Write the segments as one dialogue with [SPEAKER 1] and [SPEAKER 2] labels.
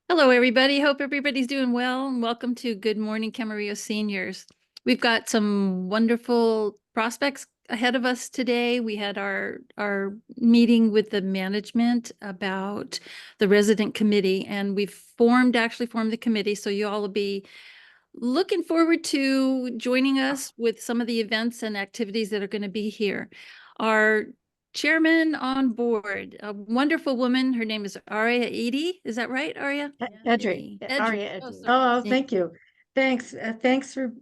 [SPEAKER 1] Hello, everybody. Hope everybody's doing well, and welcome to Good Morning Camarillo Seniors. We've got some wonderful prospects ahead of us today. We had our meeting with the management about the resident committee, and we've actually formed the committee. So you all will be looking forward to joining us with some of the events and activities that are going to be here. Our chairman on board, a wonderful woman. Her name is Aria Edie. Is that right, Aria?
[SPEAKER 2] Edry,
[SPEAKER 1] Edry.
[SPEAKER 2] Aria
[SPEAKER 1] Oh,
[SPEAKER 2] Edry.
[SPEAKER 1] sorry.
[SPEAKER 2] Oh, thank you. Thanks for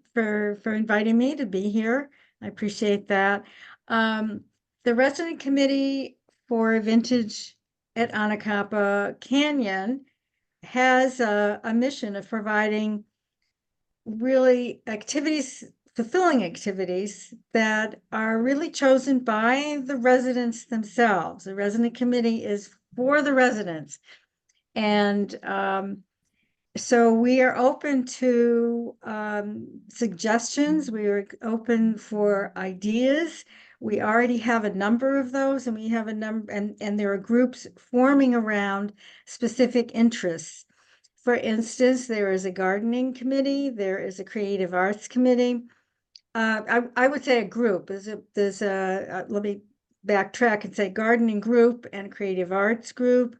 [SPEAKER 2] inviting me to be here. I appreciate that. Um, the resident committee for Vintage at Anacapa Canyon has a mission of providing really fulfilling activities that are really chosen by the residents themselves. The resident committee is for the residents. And so we are open to suggestions. We are open for ideas. We already have a number of those, and we have a number, and there are groups forming around specific interests. For instance, there is a gardening committee, there is a creative arts committee. I would say a group. Let me backtrack and say gardening group and creative arts group,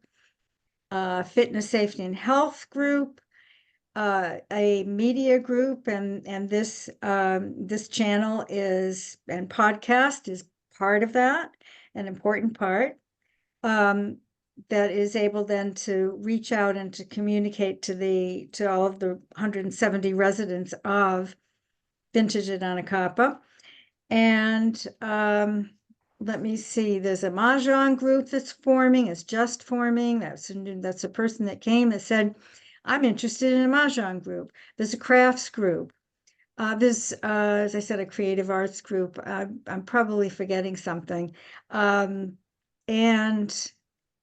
[SPEAKER 2] fitness, safety, and health group, a media group, and this channel is and podcast is part of that, an important part. That is able then to reach out and to communicate to all of the 170 residents of Vintage at Anacapa. And let me see, there's a Mahjong group that's forming, it's just forming. That's a person that came that said, I'm interested in a Mahjong group. There's a crafts group. There's, as I said, a creative arts group. I'm probably forgetting something. And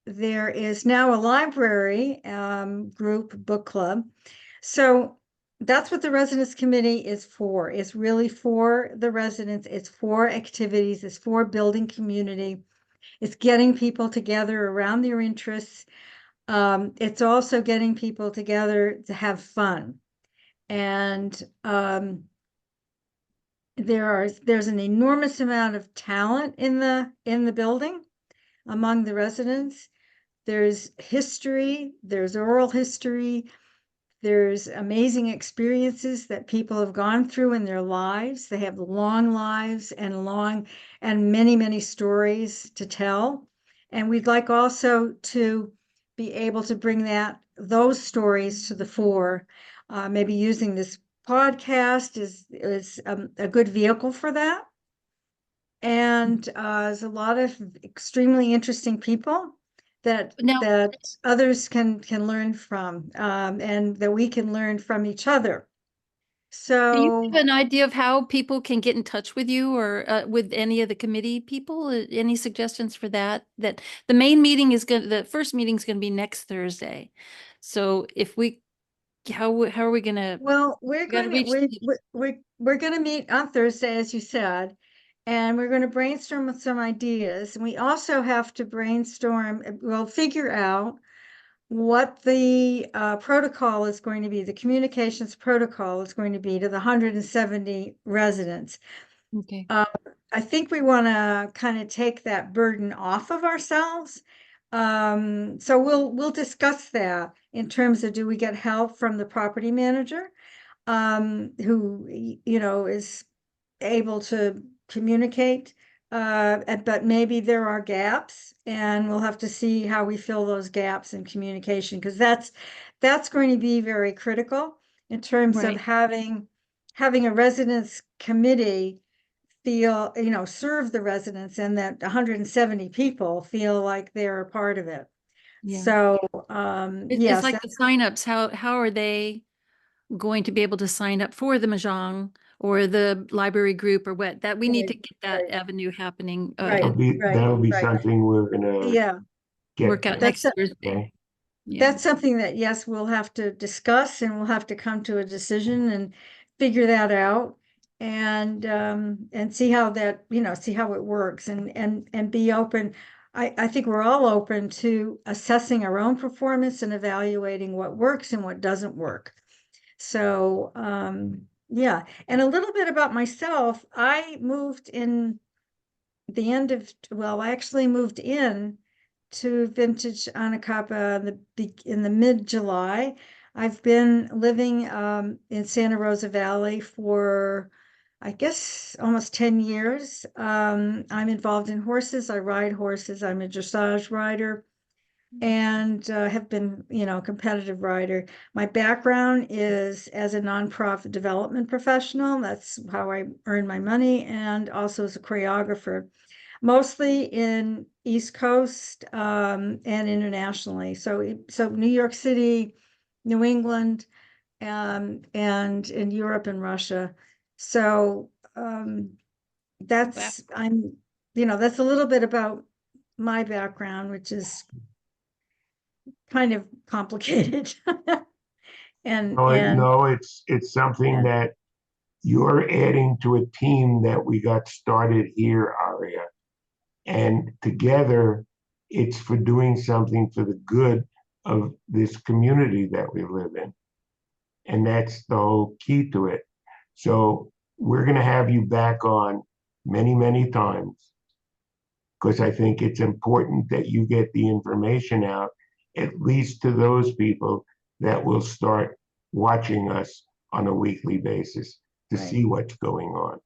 [SPEAKER 2] there is now a library group, book club. So that's what the residents committee is for. It's really for the residents. It's for activities. It's for building community. It's getting people together around their interests. It's also getting people together to have fun. And there's an enormous amount of talent in the building among the residents. There's history, there's oral history, there's amazing experiences that people have gone through in their lives. They have long lives and many, many stories to tell. And we'd like also to be able to bring those stories to the fore. Maybe using this podcast is a good vehicle for that. And there's a lot of extremely interesting people that
[SPEAKER 1] Now,
[SPEAKER 2] others can learn from, and that we can learn from each other.
[SPEAKER 1] do you
[SPEAKER 2] So,
[SPEAKER 1] have an idea of how people can get in touch with you or with any of the committee people? Any suggestions for that? That the main meeting the first meeting is going to be next Thursday. So if how are we going to,
[SPEAKER 2] well,
[SPEAKER 1] we got to reach,
[SPEAKER 2] we're going to meet on Thursday, as you said, and we're going to brainstorm with some ideas. And we also have to figure out what the protocol is going to be, the communications protocol is going to be to the 170 residents.
[SPEAKER 1] okay.
[SPEAKER 2] I think we want to kind of take that burden off of ourselves. So we'll discuss that in terms of, do we get help from the property manager, who is able to communicate, but maybe there are gaps, and we'll have to see how we fill those gaps in communication, because that's going to be very critical in terms of
[SPEAKER 1] Right.
[SPEAKER 2] having a residents committee serve the residents, and that 170 people feel like they're a part of it.
[SPEAKER 1] Yeah.
[SPEAKER 2] So,
[SPEAKER 1] It's
[SPEAKER 2] yes,
[SPEAKER 1] like the signups. How are they going to be able to sign up for the Mahjong or the library group or what? That we need
[SPEAKER 2] right,
[SPEAKER 1] to get that
[SPEAKER 2] right,
[SPEAKER 1] avenue happening.
[SPEAKER 2] right, right,
[SPEAKER 3] That'll be
[SPEAKER 2] right.
[SPEAKER 3] something we're gonna
[SPEAKER 2] Yeah,
[SPEAKER 1] Work
[SPEAKER 3] get
[SPEAKER 1] out
[SPEAKER 3] to.
[SPEAKER 2] that's
[SPEAKER 1] next Thursday.
[SPEAKER 3] Okay.
[SPEAKER 1] Yeah.
[SPEAKER 2] that's something that, yes, we'll have to discuss, and we'll have to come to a decision and figure that out, and see how it works, and be open. I think we're all open to assessing our own performance and evaluating what works and what doesn't work. So, yeah. And a little bit about myself, I moved in the end of, well, I actually moved in to Vintage Anacapa in the mid-July. I've been living in Santa Rosa Valley for, I guess, almost 10 years. I'm involved in horses. I ride horses. I'm a dressage rider and have been, a competitive rider. My background is as a nonprofit development professional. That's how I earn my money, and also as a choreographer, mostly in East Coast and internationally. So New York City, New England, and in Europe and Russia. So
[SPEAKER 1] Wow.
[SPEAKER 2] that's that's a little bit about my background, which is kind of complicated. And
[SPEAKER 3] No, it's something
[SPEAKER 2] yeah,
[SPEAKER 3] that you're adding to a team that we got started here, Aria. And together, it's for doing something for the good of this community that we live in. And that's the whole key to it. So we're going to have you back on many, many times because I think it's important that you get the information out, at least to those people that will start watching us on a weekly basis to
[SPEAKER 2] right,
[SPEAKER 3] see what's going on.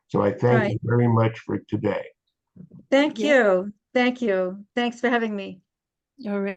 [SPEAKER 3] So I thank you
[SPEAKER 2] right.
[SPEAKER 3] very much for today.
[SPEAKER 2] Thank
[SPEAKER 1] Yeah.
[SPEAKER 2] you. Thank you. Thanks for having me.
[SPEAKER 1] All right.